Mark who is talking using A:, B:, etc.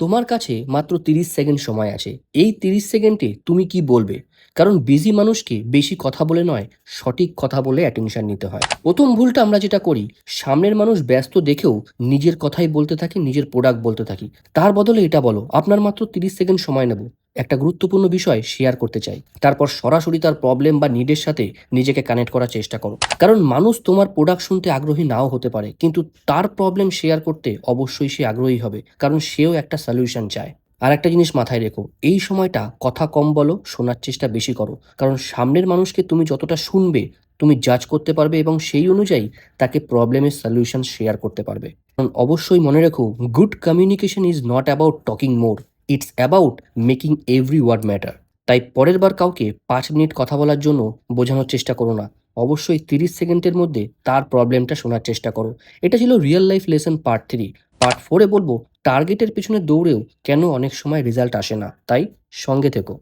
A: তোমার কাছে মাত্র 30 সেকেন্ড সময় আছে। এই 30 সেকেন্ডে তুমি কি বলবে? কারণ বিজি মানুষকে বেশি কথা বলে নয়, সঠিক কথা বলে অ্যাটেনশন নিতে হয়। প্রথম ভুলটা আমরা যেটা করি, সামনের মানুষ ব্যস্ত দেখেও নিজের কথাই বলতে থাকি, নিজের প্রোডাক্ট বলতে থাকি। তার বদলে এটা বলো, আপনার মাত্র 30 সেকেন্ড সময় নেব। একটা গুরুত্বপূর্ণ বিষয় শেয়ার করতে চাই। তারপর সরাসরি তার প্রবলেম বা নিডের সাথে নিজেকে কানেক্ট করার চেষ্টা করো। কারণ মানুষ তোমার প্রোডাক্ট শুনতে আগ্রহী নাও হতে পারে, কিন্তু তার প্রবলেম শেয়ার করতে অবশ্যই সে আগ্রহী হবে, কারণ সেও একটা সলিউশন চায়। আর একটা জিনিস মাথায় রেখো, এই সময়টা কথা কম বলো, শোনার চেষ্টা বেশি করো। কারণ সামনের মানুষকে তুমি যতটা শুনবে, তুমি জাজ করতে পারবে এবং সেই অনুযায়ী তাকে প্রবলেমের সলিউশন শেয়ার করতে পারবে। কারণ অবশ্যই মনে রেখো, good communication is not about talking more, it's about making every word matter. তাই পরের বার কাউকে 5 মিনিট কথা বলার জন্য বোঝানোর চেষ্টা করো না, অবশ্যই 30 সেকেন্ডের মধ্যে তার প্রবলেমটা শোনার চেষ্টা করো। এটা ছিল real life lesson part 3। Part 4-এ বলবো টার্গেটের পেছনে দৌড়েও কেন অনেক সময় রেজাল্ট আসে না। তাই সঙ্গে থেকো।